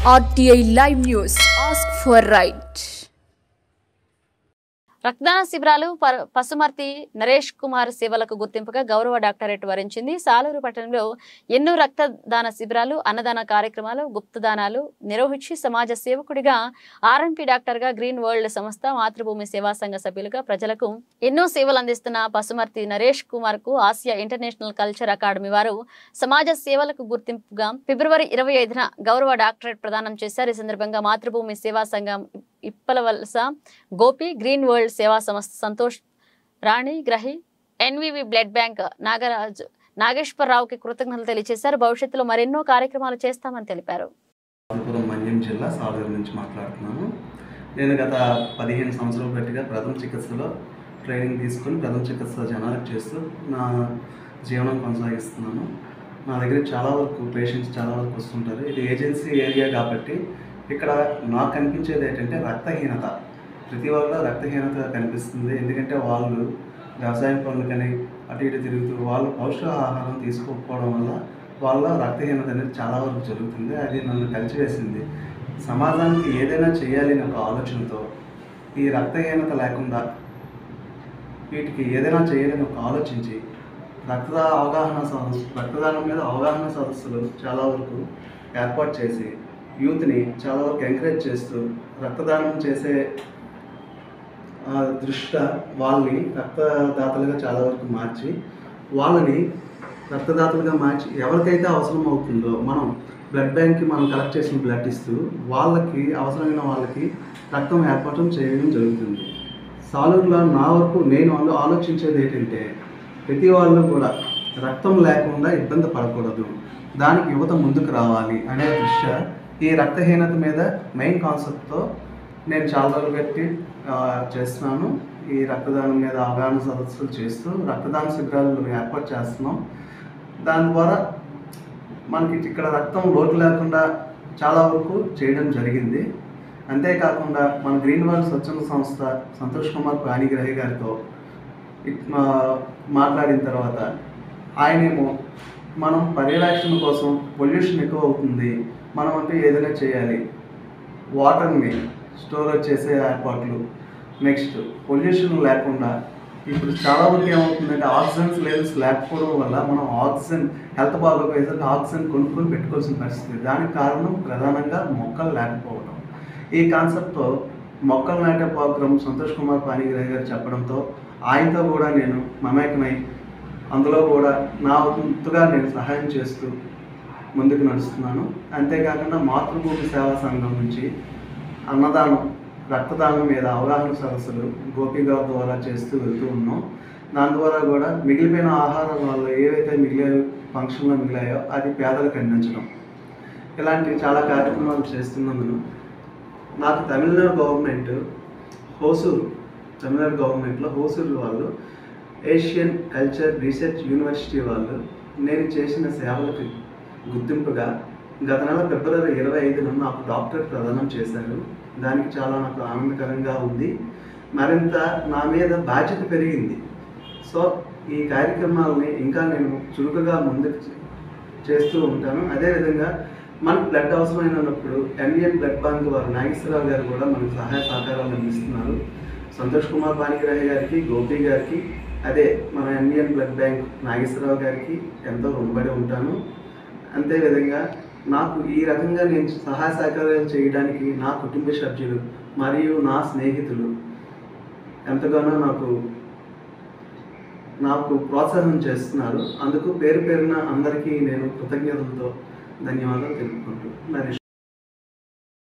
RTI Live News. Ask for right. రక్తదాన శిబిరాలు పసుమర్తి నరేష్ కుమార్ సేవలకు గుర్తింపుగా గౌరవ డాక్టరేట్ వరించింది. సాలూరు పట్టణంలో ఎన్నో రక్తదాన శిబిరాలు, అన్నదాన కార్యక్రమాలు, గుప్తదానాలు నిర్వహించి సమాజ సేవకుడిగా, ఆర్ఎంపీ డాక్టర్గా, గ్రీన్ వరల్డ్ సంస్థ, మాతృభూమి సేవా సంఘ సభ్యులుగా ప్రజలకు ఎన్నో సేవలు అందిస్తున్న పసుమర్తి నరేష్ కుమార్ కు ఆసియా ఇంటర్నేషనల్ కల్చర్ అకాడమీ వారు సమాజ సేవలకు గుర్తింపుగా ఫిబ్రవరి 25న గౌరవ డాక్టరేట్ ప్రదానం చేశారు. ఈ సందర్భంగా మాతృభూమి సేవా సంఘం ఇప్పలవలస గోపి, గ్రీన్ వరల్డ్ సేవా సంస్థ సంతోష్ రాణి గ్రహి, ఎన్వివి బ్లడ్ బ్యాంక్ నాగేశ్వరరావుకి కృతజ్ఞతలు తెలియజేశారు. భవిష్యత్తులో మరెన్నో కార్యక్రమాలు చేస్తామని తెలిపారు. మన్యం జిల్లా సాలూరు నుంచి మాట్లాడుతున్నాను. నేను గత 15 సంవత్సరాలు బట్టిగా ప్రథమ చికిత్సలో ట్రైనింగ్ తీసుకొని ప్రథమ చికిత్స జనాలకు చేస్తూ నా జీవనం కొనసాగిస్తున్నాను. నా దగ్గర చాలా వరకు పేషెంట్స్ చాలా వరకు వస్తుంటారు. ఇది ఏజెన్సీ ఏరియా కాబట్టి ఇక్కడ నాకు కనిపించేది ఏంటంటే రక్తహీనత. ప్రతి వాళ్ళ రక్తహీనత కనిపిస్తుంది. ఎందుకంటే వాళ్ళు వ్యవసాయం పనులు కానీ అటు ఇటు తిరుగుతూ వాళ్ళు పౌష్టికాహారం తీసుకోకపోవడం వల్ల వాళ్ళ రక్తహీనత అనేది చాలా వరకు జరుగుతుంది. అది నన్ను కలిసివేసింది. సమాజానికి ఏదైనా చేయాలి అనే ఒక ఆలోచనతో ఈ రక్తహీనత లేకుండా వీటికి ఏదైనా చేయాలని ఒక ఆలోచించి రక్తదానం మీద అవగాహన సదస్సులు చాలా వరకు ఏర్పాటు చేసి యూత్ని చాలా వరకు ఎంకరేజ్ చేస్తూ రక్తదానం చేసే దృష్ట్యా వాళ్ళని రక్తదాతలుగా చాలా వరకు మార్చి ఎవరికైతే అవసరం అవుతుందో మనం బ్లడ్ బ్యాంక్కి మనం కలెక్ట్ చేసిన బ్లడ్ ఇస్తూ వాళ్ళకి అవసరమైన వాళ్ళకి రక్తం ఏర్పాటు చేయడం జరుగుతుంది. సాలూరులో నా వరకు నేను ఆలోచించేది ఏంటంటే ప్రతి వాళ్ళు కూడా రక్తం లేకుండా ఇబ్బంది పడకూడదు, దానికి యువత ముందుకు రావాలి అనే దృష్ట్యా ఈ రక్తహీనత మీద మెయిన్ కాన్సెప్ట్తో నేను చాలా రోజులు పెట్టి చేస్తున్నాను. ఈ రక్తదానం మీద అవగాహన సదస్సులు చేస్తూ రక్తదాన శిబిరాలు ఏర్పాటు చేస్తున్నాం. దాని ద్వారా మనకి ఇక్కడ రక్తం లోటు లేకుండా చాలా వరకు చేయడం జరిగింది. అంతేకాకుండా మన గ్రీన్ వరల్డ్ స్వచ్ఛంద సంస్థ సంతోష్ కుమార్ పాణిగ్రహి గారితో మాట్లాడిన తర్వాత ఆయనేమో మనం పర్యవేక్షణ కోసం పొల్యూషన్ ఎక్కువ అవుతుంది, మనం అంటే ఏదైనా చేయాలి, వాటర్ని స్టోరేజ్ చేసే ఏర్పాట్లు, నెక్స్ట్ పొల్యూషన్ లేకుండా ఇప్పుడు చాలా వరకు ఏమవుతుందంటే ఆక్సిజన్ లెవెల్స్ లేకపోవడం వల్ల మనం ఆక్సిజన్ హెల్త్ బాగోపోయేసరికి ఆక్సిజన్ కొనుక్కొని పెట్టుకోవాల్సిన పరిస్థితి. దానికి కారణం ప్రధానంగా మొక్కలు లేకపోవడం. ఈ కాన్సెప్ట్తో మొక్కలు నాటే ప్రోగ్రాం సంతోష్ కుమార్ పాణిగ్రహి గారు చెప్పడంతో ఆయనతో కూడా నేను మమేకమై అందులో కూడా నా వంతుగా నేను సహాయం చేస్తూ ముందుకు నడుస్తున్నాను. అంతేకాకుండా మాతృభూమి సేవా సంఘం నుంచి అన్నదానం, రక్తదానం మీద అవగాహన సదస్సులు గోపి గారి ద్వారా చేస్తూ వెళ్తూ ఉన్నాం. దాని ద్వారా కూడా మిగిలిపోయిన ఆహారం వల్ల ఏవైతే ఫంక్షన్లో మిగిలాయో అది పేదలకు అందించడం, ఇలాంటి చాలా కార్యక్రమాలు చేస్తున్నందుకు నాకు తమిళనాడు గవర్నమెంట్లో హోసూరు వాళ్ళు ఏషియన్ కల్చర్ రీసెర్చ్ యూనివర్సిటీ వాళ్ళు నేను చేసిన సేవలకు గుర్తింపుగా గత నెల ఫిబ్రవరి 25న నాకు డాక్టరేట్ ప్రదానం చేశారు. దానికి చాలా నాకు ఆనందకరంగా ఉంది. మరింత నా మీద బాధ్యత పెరిగింది. సో ఈ కార్యక్రమాలని ఇంకా నేను చురుకుగా ముందుకు చేస్తూ ఉంటాను. అదేవిధంగా మనకు బ్లడ్ అవసరమైనప్పుడు ఎన్విఎన్ బ్లడ్ బ్యాంక్ వారు నాగేశ్వరరావు గారు కూడా మనకు సహాయ సహకారాలు అందిస్తున్నారు. సంతోష్ కుమార్ పాణిగ్రహి గారికి, గోపి గారికి, అదే మన ఎన్విఎన్ బ్లడ్ బ్యాంక్ నాగేశ్వరరావు గారికి ఎంతో రుణపడి ఉంటాను. అంతేవిధంగా నాకు ఈ రకంగా నేను సహాయ సహకారాలు చేయడానికి నా కుటుంబ సభ్యులు మరియు నా స్నేహితులు ఎంతగానో నాకు ప్రోత్సాహం చేస్తున్నారు. అందుకు పేరు పేరున అందరికీ నేను కృతజ్ఞతలతో ధన్యవాదాలు తెలుపుకుంటూ